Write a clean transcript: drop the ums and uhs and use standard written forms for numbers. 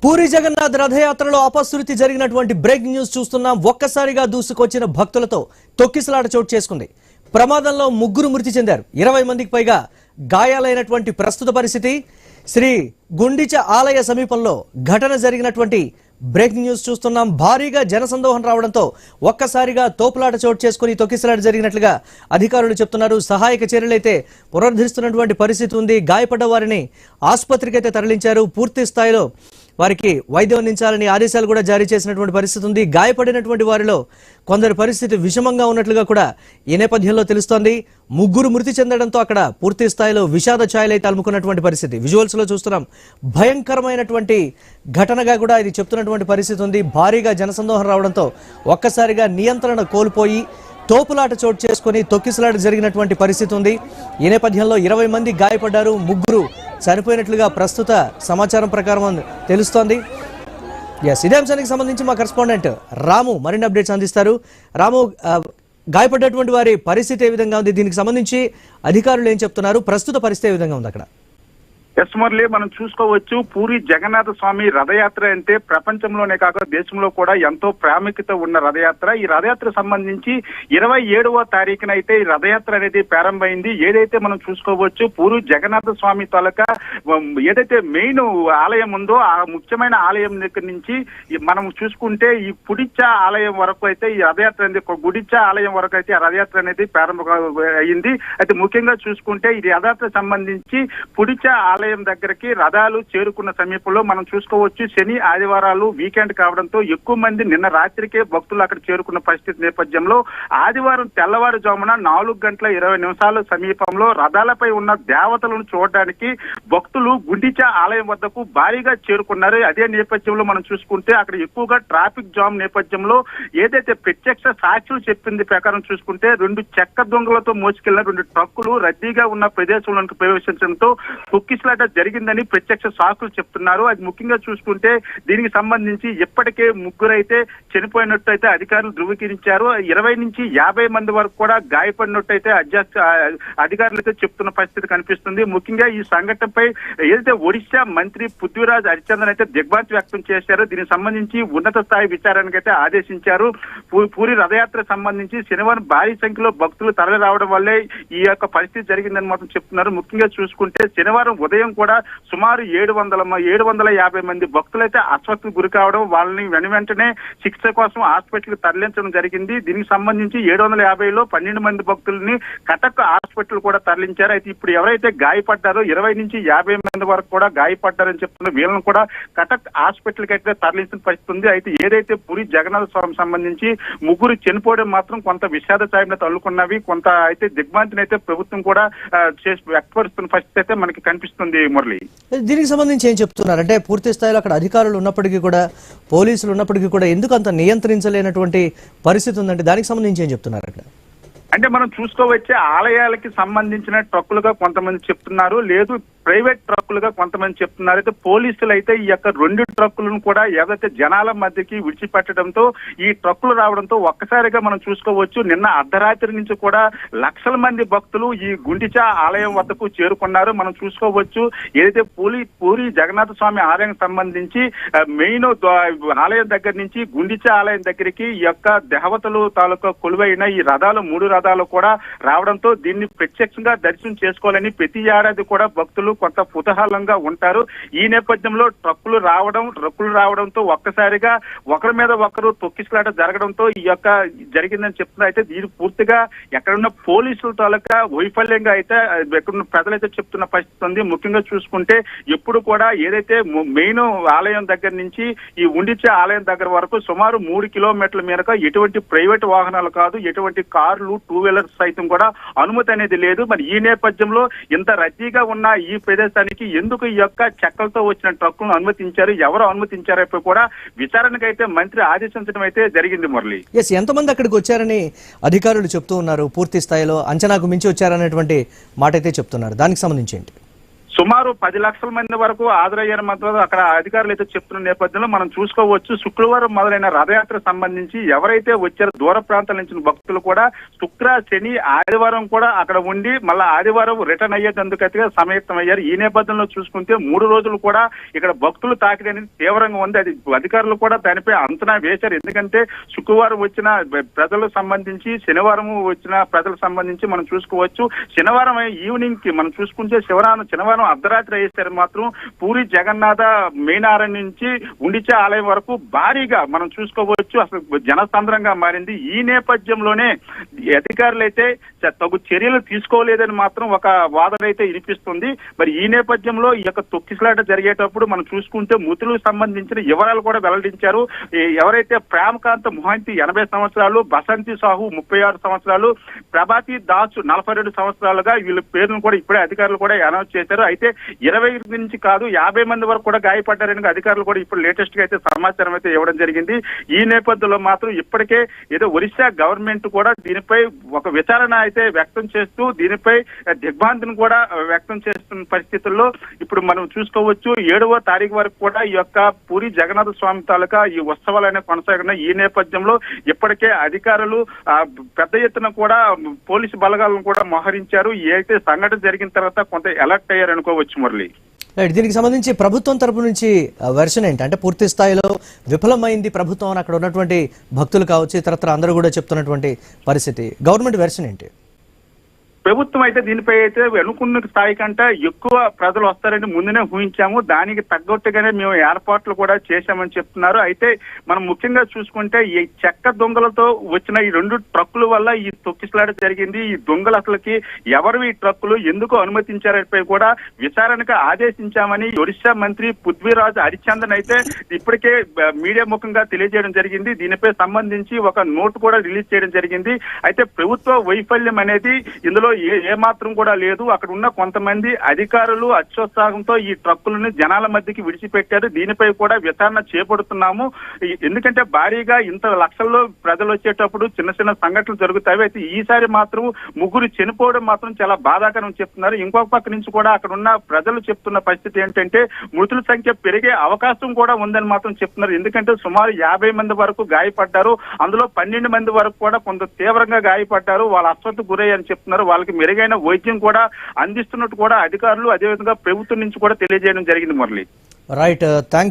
పూరి జగన్నాథ్ రథయాత్రలో అపశృతి జరిగినటువంటి breaking news చూస్తున్నాం. ఒక్కసారిగా దూసుకొచ్చిన భక్తులతో తొక్కిసలాట చోటు చేసుకుంది. ప్రమాదంలో 3 మృతి చెందారు. 20 మందికి పైగా గాయాలైనటువంటి ప్రస్తుత పరిస్థితి. శ్రీ గుండిచ ఆలయ సమీపంలో ఘటన జరిగినటువంటి బ్రేకింగ్ న్యూస్ చూస్తున్నాం. భారీగా జనసందోహం రావడంతో ఒక్కసారిగా తోపులాట చోటు చేసుకుని తొక్కిసలాట జరిగినట్లుగా అధికారులు చెప్తున్నారు. సహాయక చర్యలైతే పునరుద్ధరిస్తున్నటువంటి పరిస్థితి ఉంది. గాయపడ్డ వారిని ఆసుపత్రికి అయితే తరలించారు. పూర్తి స్థాయిలో వారికి వైద్యం అందించాలని ఆదేశాలు కూడా జారీ చేసినటువంటి పరిస్థితి ఉంది. గాయపడినటువంటి వారిలో కొందరి పరిస్థితి విషమంగా ఉన్నట్లుగా కూడా ఈ నేపథ్యంలో తెలుస్తోంది. 3 మృతి చెందడంతో అక్కడ పూర్తి స్థాయిలో విషాద ఛాయలైతే అలుముకున్నటువంటి పరిస్థితి విజువల్స్ లో చూస్తున్నాం. భయంకరమైనటువంటి ఘటనగా కూడా ఇది చెప్తున్నటువంటి పరిస్థితి ఉంది. భారీగా జనసందోహం రావడంతో ఒక్కసారిగా నియంత్రణ కోల్పోయి తోపులాట చోటు చేసుకుని తొక్కిసలాట జరిగినటువంటి పరిస్థితి ఉంది. ఈ నేపథ్యంలో 20 మంది గాయపడ్డారు. 3 చనిపోయినట్లుగా ప్రస్తుత సమాచారం ప్రకారం తెలుస్తోంది. ఇదే అంశానికి సంబంధించి మా కరెస్పాండెంట్ రాము మరిన్ని అప్డేట్స్ అందిస్తారు. రాము, గాయపడ్డటువంటి వారి పరిస్థితి ఏ విధంగా ఉంది? దీనికి సంబంధించి అధికారులు ఏం చెప్తున్నారు? ప్రస్తుత పరిస్థితి ఏ విధంగా ఉంది అక్కడ? ఎస్ మురళి, మనం చూసుకోవచ్చు. పూరి జగన్నాథ స్వామి రథయాత్ర అంటే ప్రపంచంలోనే కాక దేశంలో కూడా ఎంతో ప్రాముఖ్యత ఉన్న రథయాత్ర. ఈ రథయాత్ర సంబంధించి 27వ తారీఖున అయితే ఈ రథయాత్ర అనేది ప్రారంభమైంది. ఏదైతే మనం చూసుకోవచ్చు, పూరి జగన్నాథ స్వామి తాలూకా ఏదైతే మెయిన్ ఆలయం ఉందో ఆ ముఖ్యమైన ఆలయం దగ్గర నుంచి మనం చూసుకుంటే ఈ పుడిచ్చ ఆలయం వరకు అయితే ఈ రథయాత్ర అనేది, గుడిచ్చ ఆలయం వరకు అయితే ఆ రథయాత్ర అనేది ప్రారంభం అయ్యింది. అయితే ముఖ్యంగా చూసుకుంటే ఈ రథయాత్ర సంబంధించి పుడిచ్చ ఆలయం దగ్గరికి రథాలు చేరుకున్న సమీపంలో మనం చూసుకోవచ్చు. శని ఆదివారాలు వీకెండ్ కావడంతో ఎక్కువ మంది నిన్న రాత్రికే భక్తులు అక్కడ చేరుకున్న పరిస్థితి నేపథ్యంలో ఆదివారం తెల్లవారుజామున 4:20 సమీపంలో రథాలపై ఉన్న దేవతలను చూడడానికి భక్తులు గుండిచ ఆలయం వద్దకు భారీగా చేరుకున్నారు. అదే నేపథ్యంలో మనం చూసుకుంటే అక్కడ ఎక్కువగా ట్రాఫిక్ జామ్ నేపథ్యంలో ఏదైతే ప్రత్యక్ష సాక్షులు చెప్పింది ప్రకారం చూసుకుంటే 2 చెక్క దొంగలతో మోసుకెళ్లిన 2 ట్రక్కులు రద్దీగా ఉన్న ప్రదేశంలోకి ప్రవేశించడంతో తొక్కిసలాట జరిగిందని ప్రత్యక్ష సాక్షులు చెప్తున్నారు. అది ముఖ్యంగా చూసుకుంటే దీనికి సంబంధించి ఇప్పటికే 3 అయితే చనిపోయినట్టు అయితే అధికారులు ధృవీకరించారు. 20 నుంచి 50 మంది వరకు కూడా గాయపడినట్టు అయితే అధికారులతో చెప్తున్న పరిస్థితి కనిపిస్తుంది. ముఖ్యంగా ఈ సంఘటనపై ఏదైతే ఒడిశా మంత్రి పృథ్వీరాజ్ హరిచందన్ అయితే దిగ్భ్రాంతి వ్యక్తం చేశారో దీనికి సంబంధించి ఉన్నత స్థాయి విచారణకు అయితే ఆదేశించారు. పూరి రథయాత్ర సంబంధించి శనివారం భారీ సంఖ్యలో భక్తులు తరలి రావడం వల్లే ఈ యొక్క పరిస్థితి జరిగిందని మాత్రం చెప్తున్నారు. ముఖ్యంగా చూసుకుంటే శనివారం ఉదయం కూడా సుమారు 750 మంది భక్తులైతే అస్వస్థకు గురి కావడం, వాళ్ళని వెంటనే చికిత్స కోసం హాస్పిటల్ తరలించడం జరిగింది. దీనికి సంబంధించి 750లో 12 మంది భక్తుల్ని కటక్ హాస్పిటల్ కూడా తరలించారు. అయితే ఇప్పుడు ఎవరైతే గాయపడ్డారో 20 నుంచి 50 మంది వరకు కూడా గాయపడ్డారని చెప్తున్నారు. వీళ్ళని కూడా కటక్ హాస్పిటల్ కి అయితే తరలించిన పరిస్థితి ఉంది. అయితే ఏదైతే పూరి జగన్నాథ స్వామి సంబంధించి 3 చనిపోవడం మాత్రం కొంత విషాద ఛాయలను తల్లుకున్నవి, కొంత అయితే దిగ్భ్రాంతిని అయితే ప్రభుత్వం కూడా వ్యక్తపరుస్తున్న పరిస్థితి అయితే మనకి కనిపిస్తుంది. మురళి, దీనికి సంబంధించి ఏం చెప్తున్నారు అంటే పూర్తి స్థాయిలో అక్కడ అధికారులు ఉన్నప్పటికీ కూడా, పోలీసులు ఉన్నప్పటికీ కూడా ఎందుకు అంత నియంత్రించలేనటువంటి పరిస్థితి ఉందంటే దానికి సంబంధించి ఏం చెప్తున్నారు అక్కడ? అంటే మనం చూసుకోవచ్చే ఆలయాలకి సంబంధించిన ట్రక్కులుగా కొంతమంది చెప్తున్నారు, లేదు ప్రైవేట్ ట్రక్కులుగా కొంతమంది చెప్తున్నారు. అయితే పోలీసులు అయితే ఈ యొక్క 2 ట్రక్కులను కూడా ఏదైతే జనాల మధ్యకి విడిచిపెట్టడంతో ఈ ట్రక్కులు రావడంతో ఒక్కసారిగా మనం చూసుకోవచ్చు. నిన్న అర్ధరాత్రి నుంచి కూడా లక్షల మంది భక్తులు ఈ గుండిచ ఆలయం వద్దకు చేరుకున్నారు. మనం చూసుకోవచ్చు. ఏదైతే పూరి జగన్నాథ స్వామి ఆలయం సంబంధించి మెయిన్ ఆలయం దగ్గర నుంచి గుండిచ ఆలయం దగ్గరికి ఈ యొక్క దేవతలు తాలూకా కొలువైన ఈ రథాలు 3 రథాలు కూడా రావడంతో దీన్ని ప్రత్యక్షంగా దర్శనం చేసుకోవాలని ప్రతి ఏడాది కూడా భక్తులు కొంత కుతూహలంగా ఉంటారు. ఈ నేపథ్యంలో ట్రక్కులు రావడంతో ఒక్కసారిగా ఒకరి మీద ఒకరు తొక్కిసలాట జరగడంతో ఈ యొక్క జరిగిందని చెప్తున్నారు. అయితే దీని పూర్తిగా ఎక్కడున్న పోలీసుల తాలూకా వైఫల్యంగా అయితే ఎక్కడున్న ప్రజలైతే చెప్తున్న పరిస్థితి ఉంది. ముఖ్యంగా చూసుకుంటే ఎప్పుడు కూడా ఏదైతే మెయిన్ ఆలయం దగ్గర నుంచి ఈ ఉండిచే ఆలయం దగ్గర వరకు సుమారు 3 కిలోమీటర్ల మేరకు ఎటువంటి ప్రైవేట్ వాహనాలు కాదు, ఎటువంటి కార్లు, 2 వీలర్స్ సైతం కూడా అనుమతి అనేది లేదు. మరి ఈ నేపథ్యంలో ఇంత రద్దీగా ఉన్న ఈ ప్రదేశానికి ఎందుకు ఈ యొక్క చెక్కలతో వచ్చిన ట్రక్కులను అనుమతించారు, ఎవరు అనుమతించారో కూడా విచారణకు అయితే మంత్రి ఆదేశించడం అయితే జరిగింది. మురళి, ఎంతమంది అక్కడికి వచ్చారని అధికారులు చెప్తూ ఉన్నారు? పూర్తి స్థాయిలో అంచనాకు మించి వచ్చారనేటువంటి మాట అయితే చెప్తున్నారు. దానికి సంబంధించి ఏంటి? సుమారు 10 లక్షల మంది వరకు హాజరయ్యారు మాత్రం అక్కడ అధికారులు అయితే చెప్తున్న నేపథ్యంలో మనం చూసుకోవచ్చు. శుక్రవారం మొదలైన రథయాత్ర సంబంధించి ఎవరైతే వచ్చారో దూర ప్రాంతాల నుంచి భక్తులు కూడా శుక్ర, శని, ఆదివారం కూడా అక్కడ ఉండి మళ్ళీ ఆదివారం రిటర్న్ అయ్యేందుకైతే సమాయత్తమయ్యారు. ఈ నేపథ్యంలో చూసుకుంటే 3 రోజులు కూడా ఇక్కడ భక్తులు తాకిడి అనేది తీవ్రంగా ఉంది. అది అధికారులు కూడా దానిపై అంచనా వేశారు. ఎందుకంటే శుక్రవారం వచ్చిన ప్రజలకు సంబంధించి, శనివారం వచ్చిన ప్రజలకు సంబంధించి మనం చూసుకోవచ్చు. శనివారం ఈవినింగ్ కి మనం చూసుకుంటే శనివారం అర్ధరాత్రి అయ్యేసరికి మాత్రం పూరి జగన్నాథ మెయిన్ ఆలయం నుంచి ఉండిచే ఆలయం వరకు భారీగా మనం చూసుకోవచ్చు. అసలు జనసంద్రంగా మారింది. ఈ నేపథ్యంలోనే అధికారులు అయితే తగు చర్యలు తీసుకోలేదని మాత్రం ఒక వాదన అయితే వినిపిస్తుంది. మరి ఈ నేపథ్యంలో ఈ యొక్క తొక్కిసలాట జరిగేటప్పుడు మనం చూసుకుంటే మృతులకు సంబంధించిన వివరాలు కూడా వెల్లడించారు. ఎవరైతే ప్రేమకాంత్ మొహంతి 80 సంవత్సరాలు, బసంతి సాహు 36 సంవత్సరాలు, ప్రభాతి దాస్ 42 సంవత్సరాలుగా వీళ్ళ పేర్లను కూడా ఇప్పుడే అధికారులు కూడా అనౌన్స్ చేశారు. అయితే 20 నుంచి కాదు 50 మంది వరకు కూడా గాయపడ్డారని అధికారులు కూడా ఇప్పుడు లేటెస్ట్ గా అయితే సమాచారం అయితే ఇవ్వడం జరిగింది. ఈ నేపథ్యంలో మాత్రం ఇప్పటికే ఏదో ఒరిస్సా గవర్నమెంట్ కూడా దీనిపై ఒక విచారణ అయితే వ్యక్తం చేస్తూ దీనిపై దిగ్భ్రాంతిని కూడా వ్యక్తం చేస్తున్న పరిస్థితుల్లో ఇప్పుడు మనం చూసుకోవచ్చు. 7వ తారీఖు వరకు కూడా ఈ యొక్క పూరి జగన్నాథ స్వామి తాలూకా ఈ ఉత్సవాలనే కొనసాగిన ఈ నేపథ్యంలో ఇప్పటికే అధికారులు పెద్ద ఎత్తున కూడా పోలీసు బలగాలను కూడా మోహరించారు. ఏదైతే సంఘటన జరిగిన తర్వాత కొంత అలర్ట్ అయ్యారు అనుకోవచ్చు మురళి. దీనికి సంబంధించి ప్రభుత్వం తరపు నుంచి వెర్షన్ ఏంటి? అంటే పూర్తి స్థాయిలో విఫలమైంది ప్రభుత్వం అని అక్కడ ఉన్నటువంటి భక్తులు కావచ్చు, ఇతరత్ర అందరూ కూడా చెప్తున్నటువంటి పరిస్థితి. గవర్నమెంట్ వెర్షన్ ఏంటి? ప్రభుత్వం అయితే దీనిపై అయితే అనుకున్న స్థాయి కంటే ఎక్కువ ప్రజలు వస్తారని ముందునే ఊహించాము. దానికి తగ్గట్టుగానే మేము ఏర్పాట్లు కూడా చేశామని చెప్తున్నారు. అయితే మనం ముఖ్యంగా చూసుకుంటే ఈ చెక్క దొంగలతో వచ్చిన ఈ 2 ట్రక్కుల వల్ల ఈ తొక్కిసలాట జరిగింది. ఈ దొంగలు అసలుకి ఎవరు ఈ ట్రక్కులు ఎందుకు అనుమతించారపై కూడా విచారణకు ఆదేశించామని ఒరిస్సా మంత్రి పృథ్వీరాజ్ హరిచందన్ అయితే ఇప్పటికే మీడియా ముఖంగా తెలియజేయడం జరిగింది. దీనిపై సంబంధించి ఒక నోట్ కూడా రిలీజ్ చేయడం జరిగింది. అయితే ప్రభుత్వ వైఫల్యం అనేది ఇందులో ఏమాత్రం కూడా లేదు. అక్కడ ఉన్న కొంతమంది అధికారులు అత్యుత్సాహంతో ఈ ట్రక్కులను జనాల మధ్యకి విడిచిపెట్టారు. దీనిపై కూడా విచారణ చేపడుతున్నాము. ఎందుకంటే భారీగా ఇంత లక్షల్లో ప్రజలు వచ్చేటప్పుడు చిన్న చిన్న సంఘటనలు జరుగుతాయి. అయితే ఈసారి మాత్రం 3 చనిపోవడం మాత్రం చాలా బాధాకరం చెప్తున్నారు. ఇంకొక పక్క నుంచి కూడా అక్కడ ఉన్న ప్రజలు చెప్తున్న పరిస్థితి ఏంటంటే మృతుల సంఖ్య పెరిగే అవకాశం కూడా ఉందని మాత్రం చెప్తున్నారు. ఎందుకంటే సుమారు 50 మంది వరకు గాయపడ్డారు. అందులో 12 మంది వరకు కూడా కొంత తీవ్రంగా గాయపడ్డారు. వాళ్ళ అస్వస్థకు గురయ్యారని చెప్తున్నారు. వాళ్ళకి మెరుగైన వైద్యం కూడా అందిస్తున్నట్టు కూడా అధికారులు అదేవిధంగా ప్రభుత్వం నుంచి కూడా తెలియజేయడం జరిగింది మురళి. Right, thanks.